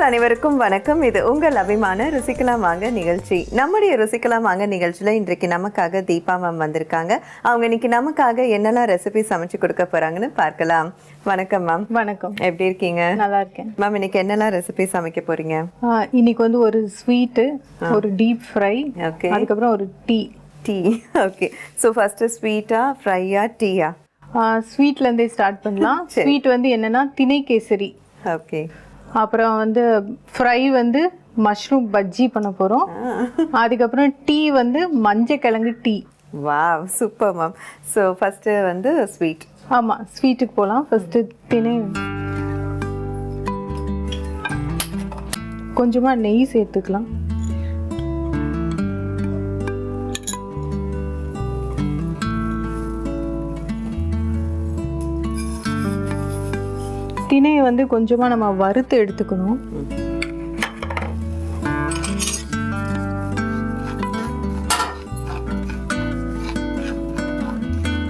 அனைவருக்கும் வணக்கம். இது உங்கள் அபிமான ருசிக்கலாம் வாங்க நிகழ்ச்சி. நம்முடைய ருசிக்கலாம் வாங்க நிகழ்ச்சியில இன்றைக்கு நமக்காக தீபா மேம் வந்திருக்காங்க. அவங்க இன்னைக்கு நமக்காக என்னெல்லாம் ரெசிபி சமைச்சு கொடுக்க போறாங்கன்னு பார்க்கலாம். வணக்கம் மேம். வணக்கம். எப்படி இருக்கீங்க? நல்லா இருக்கேன் மேம். இன்னைக்கு என்னெல்லாம் ரெசிபி சமைக்க போறீங்க? இன்னைக்கு வந்து ஒரு ஸ்வீட்டு, ஒரு டீப் ஃப்ரை, ஓகே, அதுக்கப்புறம் ஒரு டீ. ஓகே. ஸோ ஃபர்ஸ்ட் ஸ்வீட்டா, ஃப்ரையா, டீயா? ஸ்வீட்ல இருந்தே ஸ்டார்ட் பண்ணலாம். ஸ்வீட் வந்து என்னன்னா திணை கேசரி. ஓகே. அப்புறம் வந்து ஃப்ரை வந்து மஷ்ரூம் பஜ்ஜி பண்ண போறோம். அதுக்கப்புறம் டீ வந்து மஞ்சக்கிழங்கு tea. Wow, super ma'am. So first வந்து ஸ்வீட். ஆமா, ஸ்வீட்டுக்கு போகலாம். ஃபர்ஸ்ட் திணை கொஞ்சமா நெய் சேர்த்துக்கலாம். திணையை வந்து கொஞ்சமா நம்ம வறுத்து எடுத்துக்கணும்.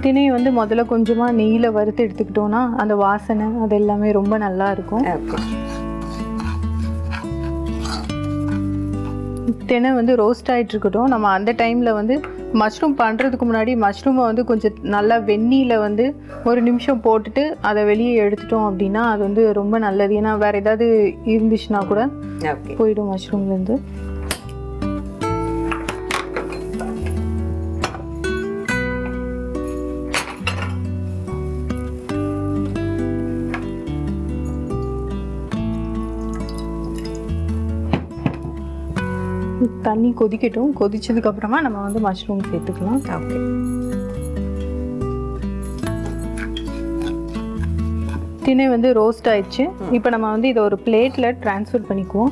திணையை வந்து முதல்ல கொஞ்சமா நெய்யில வறுத்து எடுத்துக்கிட்டோம்னா அந்த வாசனை அது எல்லாமே ரொம்ப நல்லா இருக்கும். திணை வந்து ரோஸ்ட் ஆகிட்டு இருக்கட்டும். நம்ம அந்த டைமில் வந்து மஷ்ரூம் பண்ணுறதுக்கு முன்னாடி மஷ்ரூமை வந்து கொஞ்சம் நல்லா வெந்நீரில் வந்து ஒரு நிமிஷம் போட்டுட்டு அதை வெளியே எடுத்துட்டோம் அப்படின்னா அது வந்து ரொம்ப நல்லது. ஏன்னா வேறு ஏதாவது இருந்துச்சுன்னா கூட போயிடும் மஷ்ரூம்லேருந்து. தண்ணி கொதிக்கட்டும். கொதிச்சதுக்கு அப்புறமா நம்ம வந்து மஷ்ரூம் சேர்த்துக்கலாம். ஓகே. திணை வந்து ரோஸ்ட் ஆயிடுச்சு. இப்போ நம்ம வந்து இதை ஒரு பிளேட்ல ட்ரான்ஸ்ஃபர் பண்ணிக்குவோம்.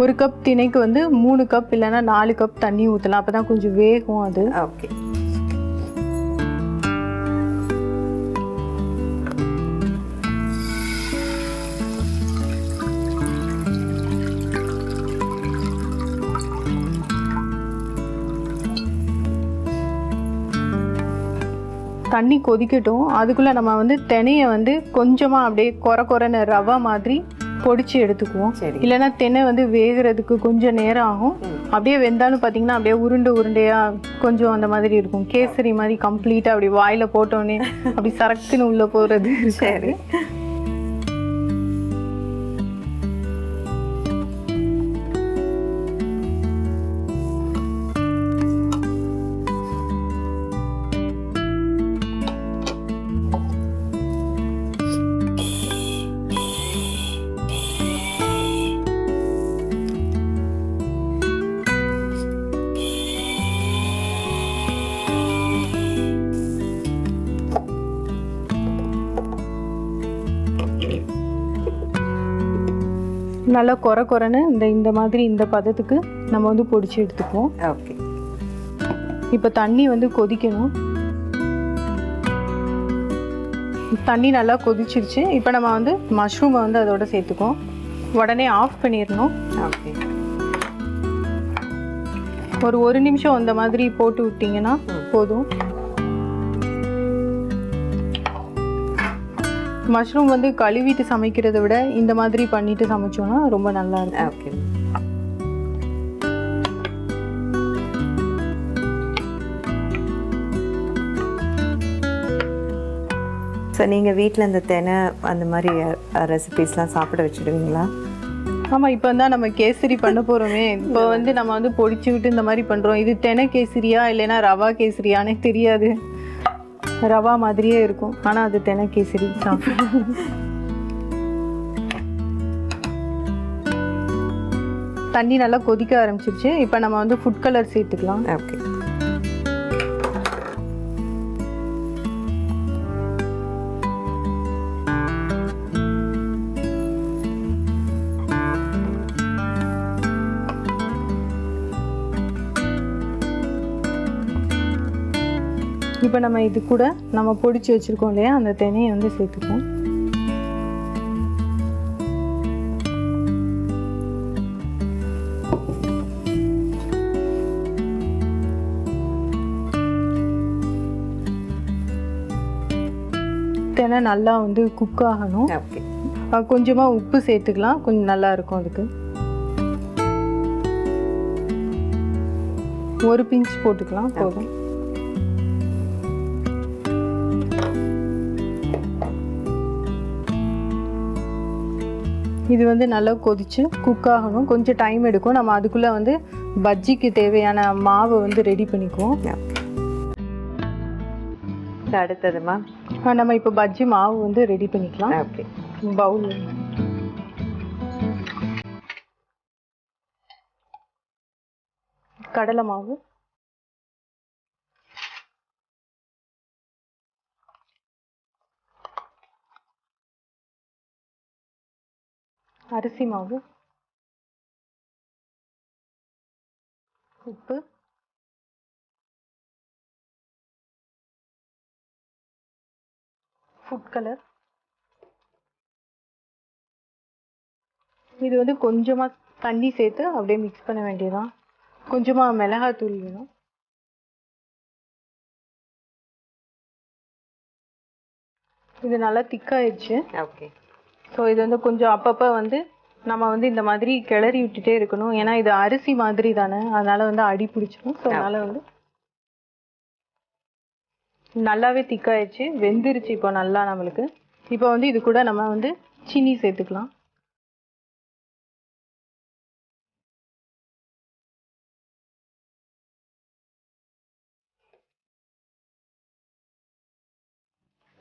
ஒரு கப் திணைக்கு வந்து 3 கப் இல்லைன்னா 4 கப் தண்ணி ஊற்றலாம். அப்பதான் கொஞ்சம் வேகும் அது. ஓகே. தண்ணி கொதிக்கட்டும். அதுக்குள்ளே நம்ம வந்து திணையை வந்து கொஞ்சமாக அப்படியே குறைன்னு ரவை மாதிரி பொடிச்சு எடுத்துக்குவோம். இல்லைன்னா திணை வந்து வேகிறதுக்கு கொஞ்சம் நேரம் ஆகும். அப்படியே வெந்தாலும் பார்த்தீங்கன்னா அப்படியே உருண்டையாக கொஞ்சம் அந்த மாதிரி இருக்கும். கேசரி மாதிரி கம்ப்ளீட்டாக அப்படி வாயில் போட்டோன்னே அப்படி சரக்குன்னு உள்ளே போகிறது. சரி. நல்லா குறைன்னு இந்த மாதிரி இந்த பதத்துக்கு நம்ம வந்து பொடிச்சு எடுத்துக்குவோம். ஓகே. இப்போ தண்ணி வந்து கொதிக்கணும். தண்ணி நல்லா கொதிச்சிருச்சு. இப்போ நம்ம வந்து மஷ்ரூமை வந்து அதோட சேர்த்துக்குவோம். உடனே ஆஃப் பண்ணிடணும். ஓகே. ஒரு நிமிஷம் அந்த மாதிரி போட்டு விட்டீங்கன்னா போதும். மஷ்ரூம் வந்து கழுவிட்டு சமைக்கிறத விட இந்த மாதிரி பண்ணிட்டு சமைச்சோம்னா ரொம்ப நல்லா இருக்கும். ஓகே. ஸோ நீங்கள் வீட்டில் இந்த தினை அந்த மாதிரி ரெசிபீஸ்லாம் சாப்பிட வச்சுடுவீங்களா? ஆமாம். இப்போ தான் நம்ம கேசரி பண்ண போகிறோமே. இப்போ வந்து நம்ம வந்து பொடிச்சு விட்டு இந்த மாதிரி பண்ணுறோம். இது தினை கேசரியா இல்லைன்னா ரவா கேசரியானே தெரியாது. ரவா மாதிரியே இருக்கும், ஆனால் அது தினை கேசரி சாப்பிடும். தண்ணி நல்லா கொதிக்க ஆரம்பிச்சிருச்சு. இப்போ நம்ம வந்து ஃபுட் கலர் சேர்த்துக்கலாம். ஓகே. இப்போ நம்ம இது கூட நம்ம பொடிச்சு வச்சுருக்கோம் இல்லையா, அந்த தினையை வந்து சேர்த்துப்போம். ஏன்னா நல்லா வந்து குக் ஆகணும். ஓகே. கொஞ்சமாக உப்பு சேர்த்துக்கலாம், கொஞ்சம் நல்லா இருக்கும் அதுக்கு. ஒரு பிஞ்ச் போட்டுக்கலாம் போதும். இது வந்து நல்லா கொதிச்சு குக் ஆகணும், கொஞ்சம் டைம் எடுக்கும். நம்ம அதுக்குள்ளே வந்து பஜ்ஜிக்கு தேவையான மாவை வந்து ரெடி பண்ணிக்குவோம். அடுத்ததுமா நம்ம இப்போ பஜ்ஜி மாவு வந்து ரெடி பண்ணிக்கலாம். ஓகே. பவுல் கடலை மாவு, அரிசி மாவு, உப்பு, ஃபுட் கலர். இது வந்து கொஞ்சமாக தண்ணி சேர்த்து அப்படியே மிக்ஸ் பண்ண வேண்டியதான். கொஞ்சமாக மிளகாத்தூள் வேணும். இது நல்லா திக்காயிடுச்சு. ஓகே. ஸோ இது வந்து கொஞ்சம் அப்பப்போ வந்து நம்ம வந்து இந்த மாதிரி கிளறி விட்டுட்டே இருக்கணும். ஏன்னா இது அரிசி மாதிரி தானே, அதனால வந்து அடி பிடிச்சிடும். ஸோ அதனால வந்து நல்லாவே திக்காயிடுச்சு, வெந்துருச்சு இப்போ நல்லா நம்மளுக்கு. இப்போ வந்து இது கூட நம்ம வந்து சீனி சேர்த்துக்கலாம்.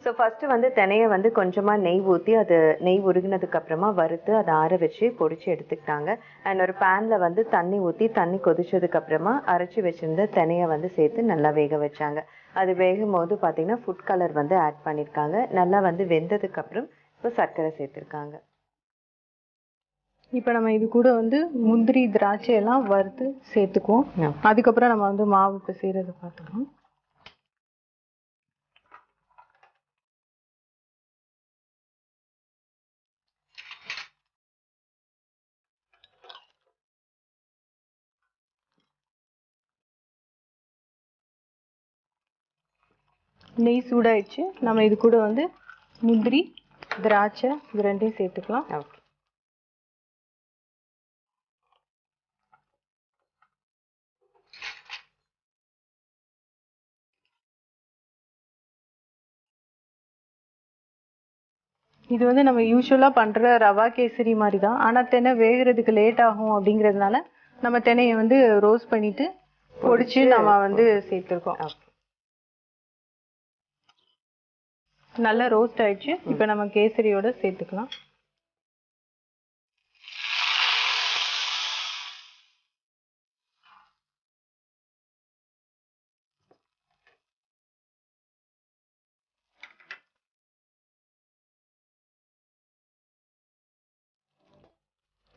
ஸோ ஃபஸ்ட்டு வந்து தினையை வந்து கொஞ்சமாக நெய் ஊற்றி அது நெய் உருகினதுக்கு அப்புறமா வறுத்து அதை ஆற வச்சு பொடிச்சு எடுத்துக்கிட்டாங்க. அண்ட் ஒரு பேனில் வந்து தண்ணி ஊற்றி தண்ணி கொதிச்சதுக்கு அப்புறமா அரைச்சி வச்சுருந்த தினையை வந்து சேர்த்து நல்லா வேக வச்சாங்க. அது வேகும் போது பார்த்தீங்கன்னா ஃபுட் கலர் வந்து ஆட் பண்ணியிருக்காங்க. நல்லா வந்து வெந்ததுக்கப்புறம் இப்போ சர்க்கரை சேர்த்துருக்காங்க. இப்போ நம்ம இது கூட வந்து முந்திரி திராட்சை எல்லாம் வறுத்து சேர்த்துக்குவோம். அதுக்கப்புறம் நம்ம வந்து மாவு இப்போ செய்கிறத பார்த்துக்கலாம். நெய் சூடாயிடுச்சு. நம்ம இது கூட வந்து முந்திரி திராட்சை இது ரெண்டையும் சேர்த்துக்கலாம். ஓகே. இது வந்து நம்ம யூஸ்வலாக பண்ணுற ரவா கேசரி மாதிரி தான், ஆனால் தென்னை வேகிறதுக்கு லேட் ஆகும் அப்படிங்கிறதுனால நம்ம தென்னையை வந்து ரோஸ்ட் பண்ணிட்டு பொடிச்சு நம்ம வந்து சேர்த்துருக்கோம். நல்லா ரோஸ்ட் ஆயிடுச்சு. இப்போ நம்ம கேசரியோட சேர்த்துக்கலாம்.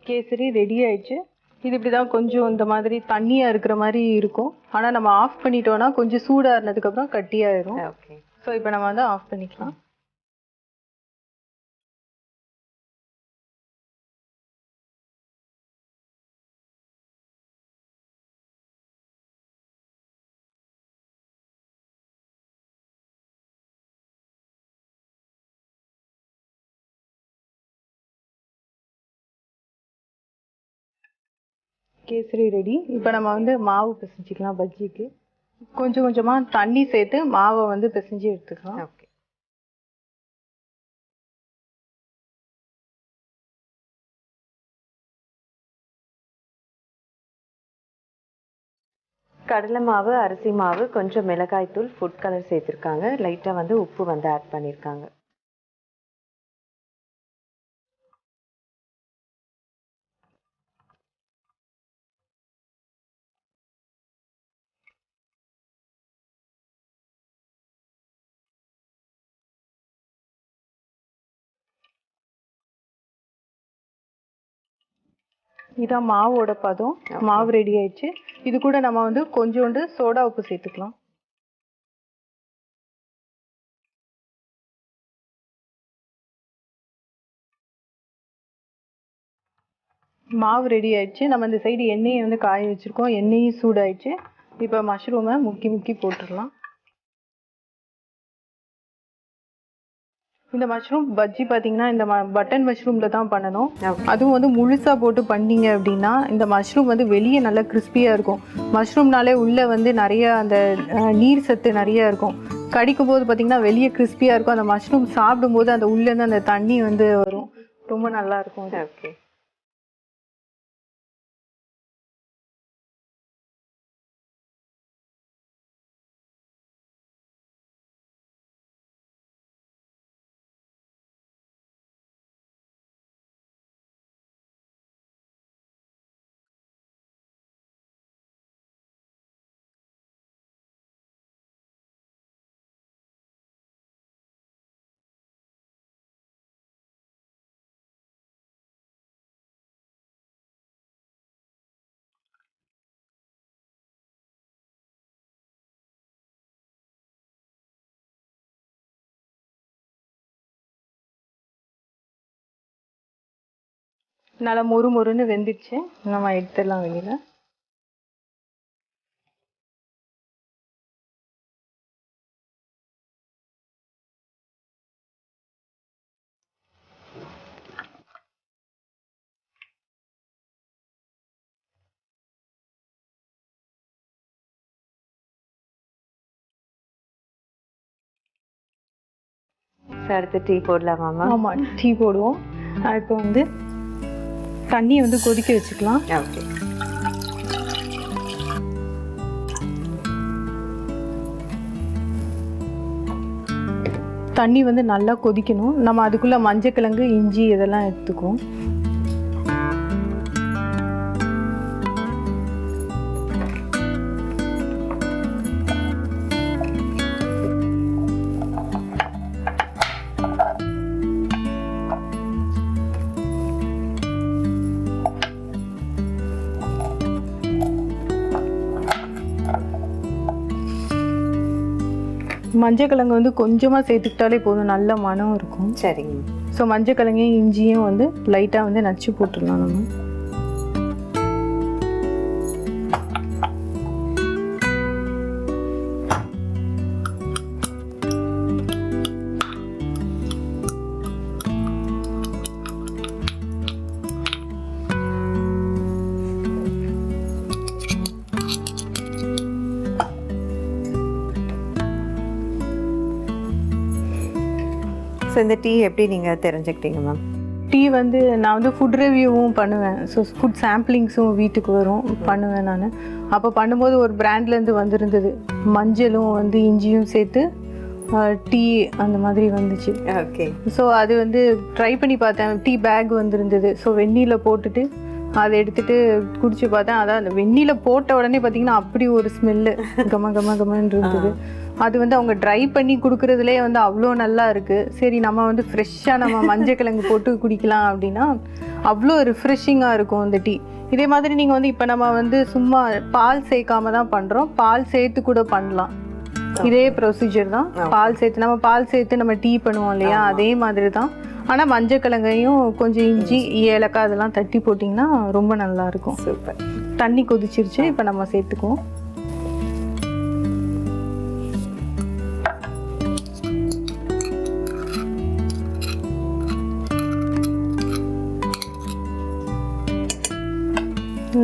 கேசரி ரெடி ஆயிடுச்சு. இது இப்படி தான் கொஞ்சம் இந்த மாதிரி தண்ணியாக இருக்கிற மாதிரி இருக்கும். ஆனால் நம்ம ஆஃப் பண்ணிட்டோம்னா கொஞ்சம் சூடாகினதுக்கப்புறம் கட்டியாயிரும். ஓகே. ஸோ இப்போ நம்ம வந்து ஆஃப் பண்ணிக்கலாம். கேசரி ரெடி. இப்போ நம்ம வந்து மாவு பிசைஞ்சிக்கலாம் பஜ்ஜிக்கு. கொஞ்சம் கொஞ்சமாக தண்ணி சேர்த்து மாவை வந்து பிசைஞ்சு எடுத்துக்கலாம். ஓகே. கடலை மாவு, அரிசி மாவு, கொஞ்சம் மிளகாய் தூள், ஃபுட் கலர் சேர்த்துருக்காங்க. லைட்டாக வந்து உப்பு வந்து ஆட் பண்ணியிருக்காங்க. இதான் மாவோட பதம். மாவு ரெடி ஆயிடுச்சு. இது கூட நம்ம வந்து கொஞ்சோண்டு சோடா உப்பு சேர்த்துக்கலாம். மாவு ரெடி ஆயிடுச்சு. நம்ம இந்த சைடு எண்ணெயை வந்து காய வச்சிருக்கோம். எண்ணெயும் சூடாயிடுச்சு. இப்போ மஷ்ரூமை முக்கி முக்கி போட்டுடலாம். இந்த மஷ்ரூம் பஜ்ஜி பார்த்தீங்கன்னா இந்த பட்டன் மஷ்ரூமில் தான் பண்ணணும். அதுவும் வந்து முழுசாக போட்டு பண்ணீங்க அப்படின்னா இந்த மஷ்ரூம் வந்து வெளியே நல்லா கிறிஸ்பியாக இருக்கும். மஷ்ரூம்னாலே உள்ளே வந்து நிறைய அந்த நீர் சத்து நிறைய இருக்கும். கடிக்கும் போது பார்த்தீங்கன்னா வெளியே கிறிஸ்பியாக இருக்கும். அந்த மஷ்ரூம் சாப்பிடும்போது அந்த உள்ளேருந்து அந்த தண்ணி வந்து வரும். ரொம்ப நல்லா இருக்கும். ஓகே. நல்லா மொறு மொறுன்னு வெந்துடுச்சு. நம்ம எடுத்துடலாம் வெளியில். அடுத்து டீ போடலாமாம்மா? ஆமாம், டீ போடுவோம். இப்போ வந்து தண்ணியை வந்து கொதிக்க வச்சுக்கலாம். ஓகே. தண்ணி வந்து நல்லா கொதிக்கணும். நம்ம அதுக்குள்ளே மஞ்சக்கிழங்கு, இஞ்சி இதெல்லாம் எடுத்துக்குவோம். மஞ்சக்கிழங்கு வந்து கொஞ்சமாக சேர்த்துக்கிட்டாலே போதும், நல்ல மனம் இருக்கும். சரிங்க. ஸோ மஞ்சக்கிழங்கையும் இஞ்சியும் வந்து லைட்டாக வந்து நச்சு போட்டுடலாம் நம்ம. ஸோ இந்த டீ எப்படி நீங்கள் தெரிஞ்சுக்கிட்டீங்க மேம்? டீ வந்து நான் வந்து ஃபுட் ரிவ்யூவும் பண்ணுவேன். ஸோ ஃபுட் சாம்பிளிங்ஸும் வீட்டுக்கு வரும், பண்ணுவேன் நான். அப்போ பண்ணும்போது ஒரு பிராண்ட்லேருந்து வந்திருந்தது, மஞ்சளும் வந்து இஞ்சியும் சேர்த்து டீ அந்த மாதிரி வந்துச்சு. ஓகே. ஸோ அது வந்து ட்ரை பண்ணி பார்த்தேன். டீ பேக் வந்திருந்தது. ஸோ வெந்நீரில் போட்டுட்டு அதை எடுத்துகிட்டு குடிச்சு பார்த்தேன். அதான் அந்த வெந்நீரில் போட்ட உடனே பார்த்தீங்கன்னா அப்படி ஒரு ஸ்மெல்லு கம கம கமன்னு இருந்தது. அது வந்து அவங்க ட்ரை பண்ணி கொடுக்குறதுலே வந்து அவ்வளோ நல்லா இருக்குது. சரி நம்ம வந்து ஃப்ரெஷ்ஷாக நம்ம மஞ்சக்கிழங்கு போட்டு குடிக்கலாம் அப்படின்னா அவ்வளோ ரிஃப்ரெஷிங்காக இருக்கும் அந்த டீ. இதே மாதிரி நீங்கள் வந்து இப்போ நம்ம வந்து சும்மா பால் சேர்க்காம தான் பண்ணுறோம், பால் சேர்த்து கூட பண்ணலாம். இதே ப்ரொசீஜர் தான். பால் சேர்த்து நம்ம டீ பண்ணுவோம் இல்லையா, அதே மாதிரி தான். ஆனால் மஞ்சக்கிழங்கையும் கொஞ்சம் இஞ்சி, ஏலக்காய் அதெல்லாம் தட்டி போட்டிங்கன்னா ரொம்ப நல்லாயிருக்கும். சூப்பர். தண்ணி கொதிச்சிருச்சு, இப்போ நம்ம சேர்த்துக்குவோம்.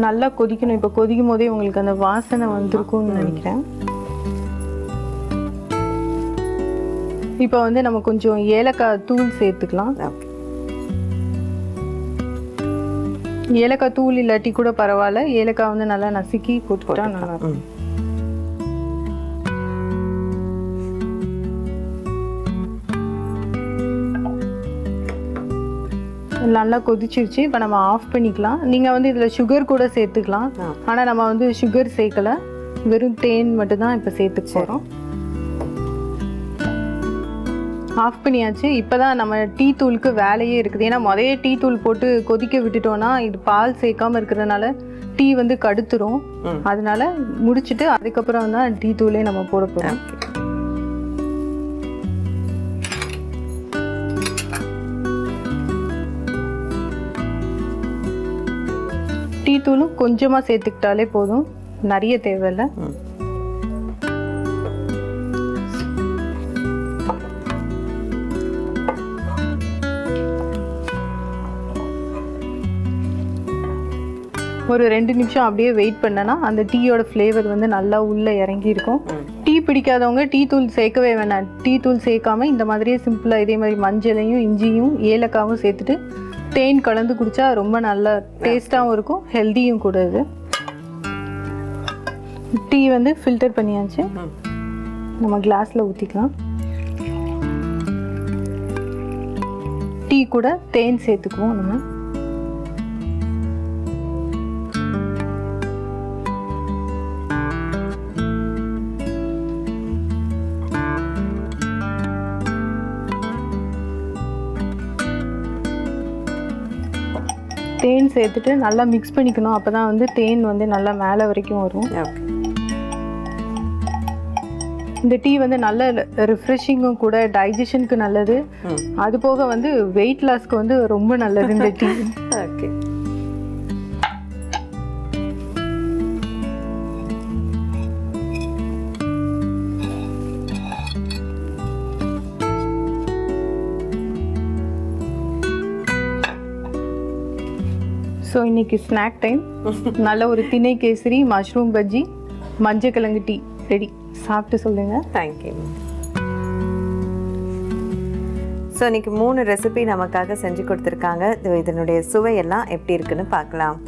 நல்லா கொதிக்கணும். இப்போ கொதிக்கும் போதே உங்களுக்கு அந்த வாசனை வந்திருக்கும்னு நினைக்கிறேன். இப்போ வந்து நம்ம கொஞ்சம் ஏலக்காய் தூள் சேர்த்துக்கலாம். ஏலக்காய் தூள் இல்லாட்டி கூட பரவாயில்ல, ஏலக்காய் வந்து நல்லா நசுக்கி போட்டுட்டா நல்லா இருக்கும். நல்லா கொதிச்சிருச்சு. இப்போ நம்ம ஆஃப் பண்ணிக்கலாம். நீங்கள் வந்து இதில் சுகர் கூட சேர்த்துக்கலாம். ஆனால் நம்ம வந்து சுகர் சேர்க்கலை, வெறும் தேன் மட்டும்தான் இப்போ சேர்த்துக்க போகிறோம். ஆஃப் பண்ணியாச்சு. இப்போ தான் நம்ம டீ தூளுக்கு வேலையே இருக்குது. ஏன்னா முதலே டீ தூள் போட்டு கொதிக்க விட்டுட்டோன்னா இது பால் சேர்க்காமல் இருக்கிறதுனால டீ வந்து கடுத்துரும். அதனால முடிச்சுட்டு அதுக்கப்புறம் தான் டீ தூளே நம்ம போட போகிறோம். டீ தூளும் கொஞ்சமாக சேர்த்துக்கிட்டாலே போதும், நிறைய தேவையில்லை. ஒரு 2 நிமிஷம் அப்படியே வெயிட் பண்ணனா அந்த டீயோட ஃப்ளேவர் வந்து நல்லா உள்ளே இறங்கி இருக்கும். டீ பிடிக்காதவங்க டீ தூள் சேர்க்கவே வேணாம். டீ தூள் சேர்க்காம இந்த மாதிரியே சிம்பிளாக இதே மாதிரி மஞ்சளையும் இஞ்சியும் ஏலக்காவும் சேர்த்துட்டு தேன் கலந்து குடித்தா ரொம்ப நல்லா டேஸ்ட்டாகவும் இருக்கும், ஹெல்த்தியும் கூட. இது டீ வந்து ஃபில்டர் பண்ணியாச்சு, நம்ம கிளாஸில் ஊற்றிக்கலாம். டீ கூட தேன் சேர்த்துக்குவோம். நம்ம தேன் சேர்த்துட்டு நல்லா மிக்ஸ் பண்ணிக்கணும். அப்போ தான் வந்து தேன் வந்து நல்லா மேலே வரைக்கும் வரும். இந்த டீ வந்து நல்ல ரிஃப்ரெஷிங்கும் கூட, டைஜஷனுக்கு நல்லது. அது போக வந்து வெயிட் லாஸ்க்கு வந்து ரொம்ப நல்லது இந்த டீ. ஓகே. ஸோ இன்னைக்கு ஸ்நாக் டைம். நல்ல ஒரு திணை கேசரி, மஷ்ரூம் பஜ்ஜி, மஞ்சக்கிழங்கு டீ ரெடி. சாப்பிட்டு சொல்லுங்க. தேங்க்யூ. ஸோ இன்னைக்கு 3 ரெசிபி நமக்காக செஞ்சு கொடுத்துருக்காங்க. இதனுடைய சுவையெல்லாம் எப்படி இருக்குன்னு பார்க்கலாம்.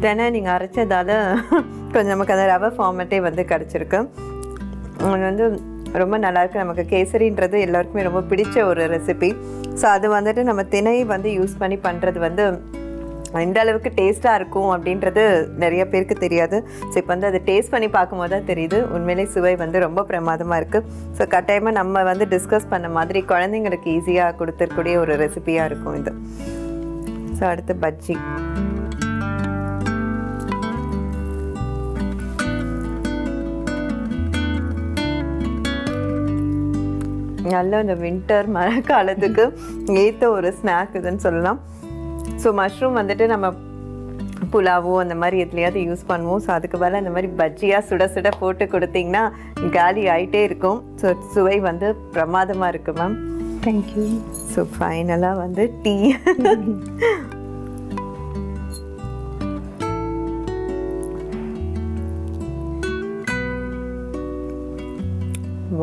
தெனை நீங்கள் அரைச்சதால் கொஞ்சம் நமக்கு அந்த ரவை ஃபார்மேட்டே வந்து கிடச்சிருக்கு. வந்து ரொம்ப நல்லாயிருக்கு. நமக்கு கேசரின்றது எல்லாருக்குமே ரொம்ப பிடிச்ச ஒரு ரெசிபி. ஸோ அது வந்துட்டு நம்ம திணை வந்து யூஸ் பண்ணி பண்ணுறது வந்து எந்த அளவுக்கு டேஸ்ட்டாக இருக்கும் அப்படின்றது நிறைய பேருக்கு தெரியாது. ஸோ இப்போ வந்து அதை டேஸ்ட் பண்ணி பார்க்கும்போது தான் தெரியுது உண்மையிலே சுவை வந்து ரொம்ப பிரமாதமாக இருக்குது. ஸோ கட்டாயமாக நம்ம வந்து டிஸ்கஸ் பண்ண மாதிரி குழந்தைங்களுக்கு ஈஸியாக கொடுத்துருக்கூடிய ஒரு ரெசிபியாக இருக்கும் இது. ஸோ அடுத்து பஜ்ஜி. நல்ல இந்த வின்டர் மழை காலத்துக்கு ஏற்ற ஒரு ஸ்நாக் இதுன்னு சொல்லலாம். ஸோ மஷ்ரூம் வந்துட்டு நம்ம புலாவோ அந்த மாதிரி எதுலையாவது யூஸ் பண்ணுவோம். ஸோ அதுக்கு பதிலாக இந்த மாதிரி பஜ்ஜியாக சுட சுட போட்டு கொடுத்தீங்கன்னா காலி ஆகிட்டே இருக்கும். ஸோ சுவை வந்து பிரமாதமாக இருக்குது மேம். தேங்க்யூ. ஸோ ஃபைனலாக வந்து டீ.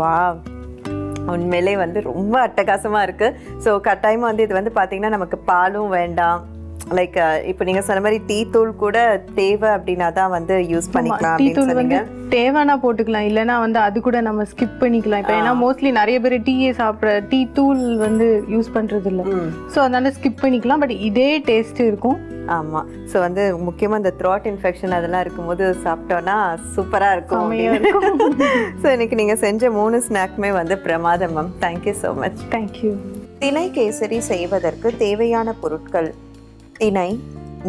வாவ், உண்மையிலே வந்து ரொம்ப அட்டகாசமாக இருக்குது. ஸோ கட்டாயமாக வந்து இது வந்து பார்த்திங்கன்னா நமக்கு பாலும் வேண்டாம். லைக் இப்போ நீங்கள் சொன்ன மாதிரி டீ தூள் கூட தேவை அப்படின்னா தான் வந்து யூஸ் பண்ணிக்கலாம். டீ தூள் வந்து தேவைன்னா போட்டுக்கலாம், இல்லைன்னா வந்து அது கூட நம்ம ஸ்கிப் பண்ணிக்கலாம். இப்போ ஏன்னா மோஸ்ட்லி நிறைய பேர் டீயே சாப்பிட்ற டீ தூள் வந்து யூஸ் பண்ணுறது இல்லை. ஸோ அதனால ஸ்கிப் பண்ணிக்கலாம். பட் இதே டேஸ்ட் இருக்கும். ஆமாம். ஸோ வந்து முக்கியமாக இந்த த்ரோட் இன்ஃபெக்ஷன் அதெல்லாம் இருக்கும்போது சாப்பிட்டோன்னா சூப்பராக இருக்கும். ஸோ இன்னைக்கு நீங்கள் செஞ்ச 3 ஸ்நாக்குமே வந்து பிரமாதம் ma'am. Thank you so much. Thank you. திணை கேசரி செய்வதற்கு தேவையான பொருட்கள்: திணை,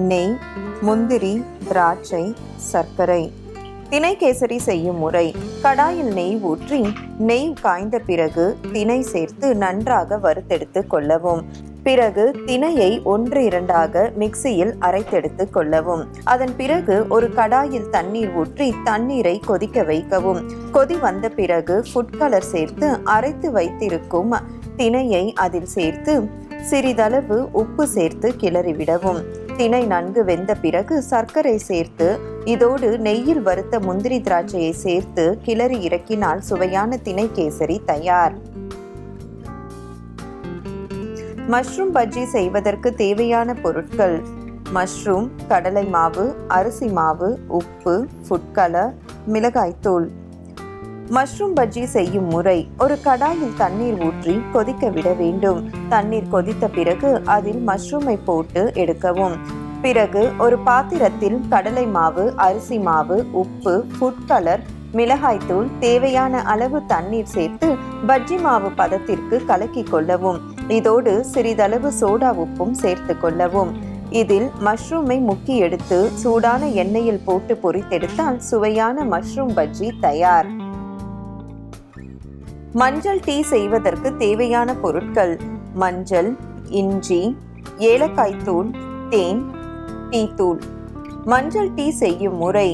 நெய், முந்திரி, திராட்சை, சர்க்கரை. திணை கேசரி செய்யும் முறை: கடாயில் நெய் ஊற்றி நெய் காய்ந்த பிறகு திணை சேர்த்து நன்றாக வறுத்தெடுத்து கொள்ளவும். பிறகு திணையை 1-2 மிக்சியில் அரைத்தெடுத்து கொள்ளவும். அதன் பிறகு ஒரு கடாயில் தண்ணீர் ஊற்றி தண்ணீரை கொதிக்க வைக்கவும். கொதி வந்த பிறகு ஃபுட் கலர் சேர்த்து அரைத்து வைத்திருக்கும் திணையை அதில் சேர்த்து சிறிதளவு உப்பு சேர்த்து கிளறிவிடவும். திணை நன்கு வெந்த பிறகு சர்க்கரை சேர்த்து இதோடு நெய்யில் வறுத்த முந்திரி திராட்சையை சேர்த்து கிளறி இறக்கினால் சுவையான திணை கேசரி தயார். மஷ்ரூம் பஜ்ஜி செய்வதற்கு தேவையான பொருட்கள்: மஷ்ரூம், கடலை மாவு, அரிசி மாவு, உப்பு, ஃபுட் கலர், மிளகாய்த்தூள். மஷ்ரூம் பஜ்ஜி செய்யும் முறை: ஒரு கடாயில் தண்ணீர் ஊற்றி கொதிக்க விட வேண்டும். தண்ணீர் கொதித்த பிறகு அதில் மஷ்ரூமை போட்டு எடுக்கவும். பிறகு ஒரு பாத்திரத்தில் கடலை மாவு, அரிசி மாவு, உப்பு, ஃபுட் கலர், மிளகாய்த்தூள், தேவையான அளவு தண்ணீர் சேர்த்து பஜ்ஜி மாவு பதத்திற்கு கலக்கி கொள்ளவும். இதோடு சிறிதளவு சோடா உப்பும் சேர்த்து கொள்ளவும். இதில் மஷ்ரூமை முக்கி எடுத்து சூடான எண்ணெயில் போட்டு பொரித்தெடுத்தால் சுவையான மஷ்ரூம் பஜ்ஜி தயார். மஞ்சள் டீ செய்வதற்கு தேவையான பொருட்கள்: மஞ்சள், இஞ்சி, ஏலக்காய் தூள், தேன், டீ தூள். மஞ்சள் டீ செய்யும் முறை: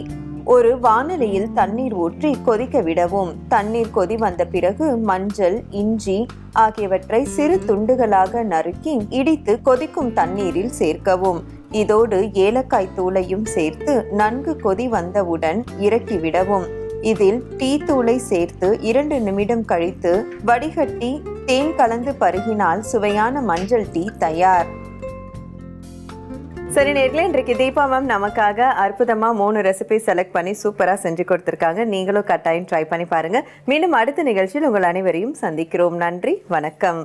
ஒரு வாணலியில் தண்ணீர் ஊற்றி கொதிக்க விடவும். தண்ணீர் கொதி வந்த பிறகு மஞ்சள், இஞ்சி ஆகியவற்றை சிறு துண்டுகளாக நறுக்கி இடித்து கொதிக்கும் தண்ணீரில் சேர்க்கவும். இதோடு ஏலக்காய் தூளையும் சேர்த்து நன்கு கொதி வந்தவுடன் இறக்கிவிடவும். இதில் டீ தூளை சேர்த்து 2 நிமிடம் கழித்து வடிகட்டி தேன் கலந்து பருகினால் சுவையான மஞ்சள் டீ தயார். சரி நேர்களே, இன்றைக்கு தீபா மேம் நமக்காக அற்புதமா 3 ரெசிபி செலக்ட் பண்ணி சூப்பரா செஞ்சு கொடுத்திருக்காங்க. நீங்களும் கட்டாயம் ட்ரை பண்ணி பாருங்க. மீண்டும் அடுத்த நிகழ்ச்சியில் உங்கள் அனைவரையும் சந்திக்கிறோம். நன்றி, வணக்கம்.